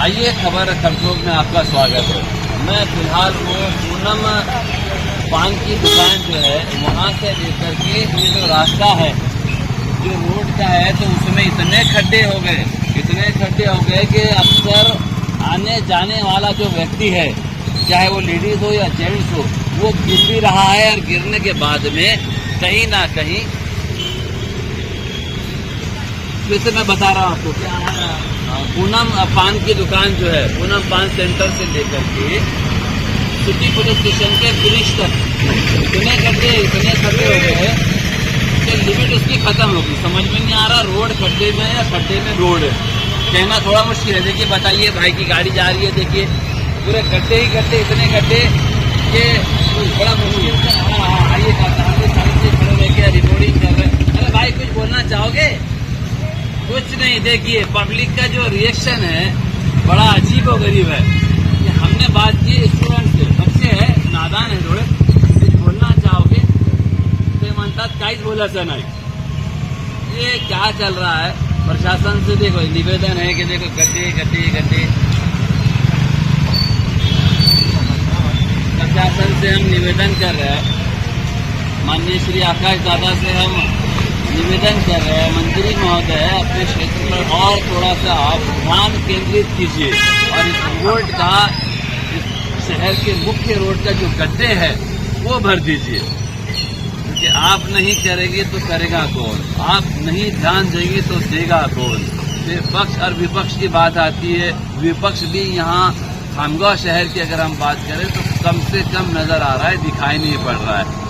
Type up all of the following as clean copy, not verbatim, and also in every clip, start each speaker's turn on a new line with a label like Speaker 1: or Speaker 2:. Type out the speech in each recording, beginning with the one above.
Speaker 1: आइए खबर खरगोन में आपका स्वागत है। मैं फिलहाल वो पूनम पान की दुकान जो है वहाँ से लेकर के ये जो रास्ता है जो रोड का है तो उसमें इतने खड्डे हो गए कि अक्सर आने जाने वाला जो व्यक्ति है चाहे वो लेडीज हो या जेंट्स हो वो गिर भी रहा है और गिरने के बाद में कहीं ना कहीं फिर से मैं बता रहा हूँ आपको क्या पूनम पान की दुकान जो है पूनम पान सेंटर से लेकर के सिटी पुलिस स्टेशन के ब्रिज तक इतने खड्डे हो गए हैं कि लिमिट उसकी खत्म होगी। समझ में नहीं आ रहा रोड खड्डे में या खड्डे में रोड है, कहना थोड़ा मुश्किल है। देखिए बताइए भाई की गाड़ी जा रही है, देखिए पूरे गड्ढे ही गड्ढे, इतने गड्ढे कि बड़ा मुश्किल से। हाँ आइए साइड से खड़े रह के रिपोर्टिंग कर रहे हैं। अरे भाई कुछ बोलना चाहोगे? कुछ नहीं। देखिए पब्लिक का जो रिएक्शन है बड़ा अजीब और गरीब है। हमने बात की स्टूडेंट से, बच्चे है नादान है थोड़े, कुछ बोलना चाहोगे? ते म्हणतात काहीच बोलायचं नाही। ये क्या चल रहा है? प्रशासन से देखो निवेदन है कि देखो गड्ढे प्रशासन से हम निवेदन कर रहे हैं, माननीय श्री आकाश दादा से हम निवेदन कर रहे हैं, मंत्री महोदय अपने क्षेत्र पर और थोड़ा सा आप ध्यान केंद्रित कीजिए और इस रोड का, इस शहर के मुख्य रोड का जो गड्ढे है वो भर दीजिए। क्योंकि आप नहीं करेंगे तो करेगा कौन? आप नहीं ध्यान देंगे तो देगा कौन? फिर पक्ष और विपक्ष की बात आती है। विपक्ष भी यहाँ खामगांव शहर की अगर हम बात करें तो कम से कम नजर आ रहा है, दिखाई नहीं पड़ रहा है।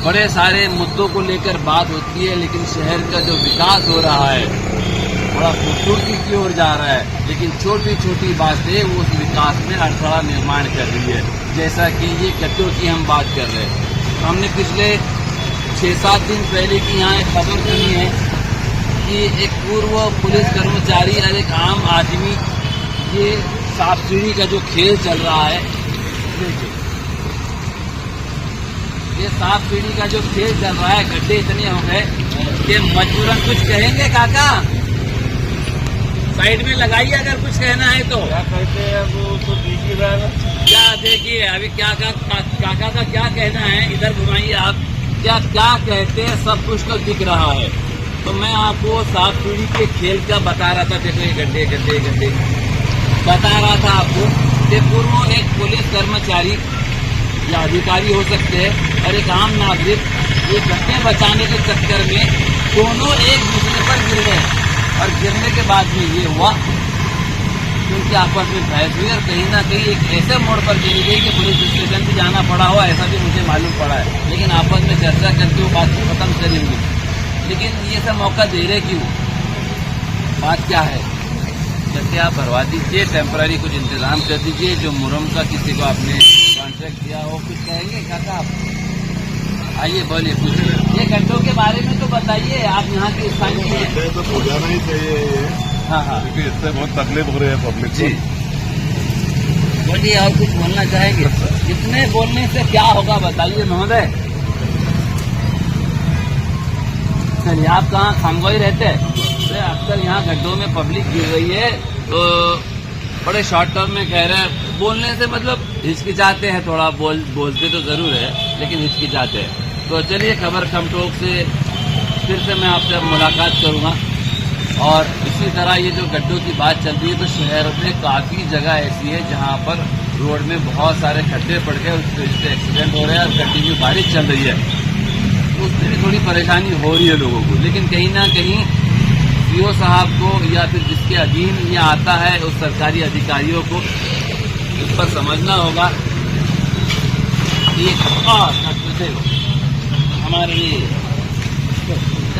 Speaker 1: बड़े सारे मुद्दों को लेकर बात होती है लेकिन शहर का जो विकास हो रहा है बड़ा खूबसूरती की ओर जा रहा है, लेकिन छोटी छोटी बातें वो उस विकास में अड़थड़ा निर्माण कर रही है। जैसा कि ये गड्ढों की हम बात कर रहे हैं, हमने पिछले 6-7 दिन पहले की यहाँ एक खबर सुनी है कि एक पूर्व पुलिस कर्मचारी और एक आम आदमी, ये सांप सीढ़ी का जो खेल चल रहा है, ये सांप सीढ़ी का जो खेल चल रहा है, गड्ढे इतने हो गए कि मजबूरन कुछ कहेंगे। काका साइड में लगाइए अगर कुछ कहना है तो। क्या कहते हैं वो तो दिख ही रहा है। क्या देखिए अभी काका का क्या कहना है, इधर घुमाइए आप, क्या कहते हैं, सब कुछ तो दिख रहा है। तो मैं आपको सांप सीढ़ी के खेल का बता रहा था। देखो ये गड्ढे बता रहा था आपको कि पूर्व एक पुलिस कर्मचारी या अधिकारी हो सकते हैं और एक आम नागरिक, ये गड्ढे बचाने के चक्कर में दोनों एक दूसरे पर गिर गए और गिरने के बाद में ये हुआ क्योंकि आपस में बहस हुई और कहीं ना कहीं एक ऐसे मोड़ पर गिरी गई कि पुलिस स्टेशन भी जाना पड़ा हो, ऐसा भी मुझे मालूम पड़ा है। लेकिन आपस में चर्चा करके वो बात को खत्म करेंगे। लेकिन ये सब मौका दे रहे क्यों? बात क्या है? जैसे आप भरवा दीजिए, टेम्पररी कुछ इंतजाम कर दीजिए। जो मुरम का किसी को आपने कॉन्ट्रैक्ट दिया हो, कुछ कहेंगे काका आप? आइए बोलिए, पूछिए। ये गड्ढों के बारे में तो बताइए, आप यहाँ के स्थानीय हैं।
Speaker 2: तो हो जाना ही चाहिए।
Speaker 1: हाँ
Speaker 2: क्योंकि इससे बहुत तकलीफ हो रही है पब्लिक
Speaker 1: जी। बोलिए और कुछ बोलना चाहेंगे? इतने बोलने से क्या होगा बताइए महोदय। चलिए, आप कहाँ खामगांव रहते हैं? तो अक्सर यहाँ गड्ढों में पब्लिक गिर रही है तो बड़े शॉर्ट टर्म में कह रहे हैं। बोलने से मतलब हिचकिचाते हैं थोड़ा, बोलते तो जरूर है लेकिन हिचकिचाते हैं। तो चलिए खबर खमटोक से फिर से मैं आपसे मुलाकात करूँगा। और इसी तरह ये जो गड्ढों की बात चल रही है तो शहर में काफ़ी जगह ऐसी है जहाँ पर रोड में बहुत सारे खड्डे पड़ गए, उसकी वजह से एक्सीडेंट हो रहे हैं और कंटिन्यू बारिश चल रही है, उसमें भी थोड़ी परेशानी हो रही है लोगों को। लेकिन कहीं ना कहीं सीओ साहब को या फिर जिसके अधीन ये आता है उस सरकारी अधिकारियों को इस पर समझना होगा कि हमारे लिए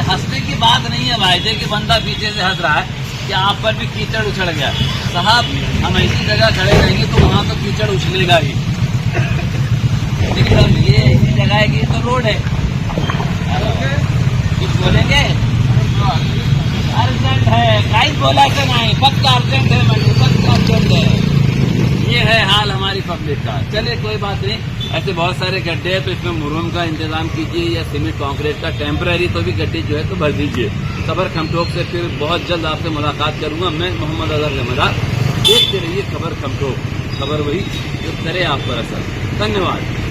Speaker 1: हंसने की बात नहीं है भाई। देखिए बंदा पीछे से हंस रहा है कि आप पर भी कीचड़ उछल गया। साहब हम ऐसी जगह खड़े रहेंगे तो वहाँ तो कीचड़ उछलेगा ही, लेकिन अब ये ऐसी जगह है कि ये तो रोड है। कुछ बोलेंगे? अर्जेंट है, काहीच बोलायचं नहीं, पक्का अर्जेंट है, म्हणजे पक्का अर्जेंट है। ये है हाल हमारी पब्लिक का। चलिए कोई बात नहीं, ऐसे बहुत सारे गड्ढे हैं तो इसमें मुरम का इंतजाम कीजिए या सीमेंट कंक्रीट का टेम्पररी तो भी गड्ढे जो है तो भर दीजिए। खबर खमटोक से फिर बहुत जल्द आपसे मुलाकात करूंगा। मैं मोहम्मद अजहर जमेदार। देखते रहिए खबर कंट्रोल, खबर वही जो करे आप पर असर। धन्यवाद।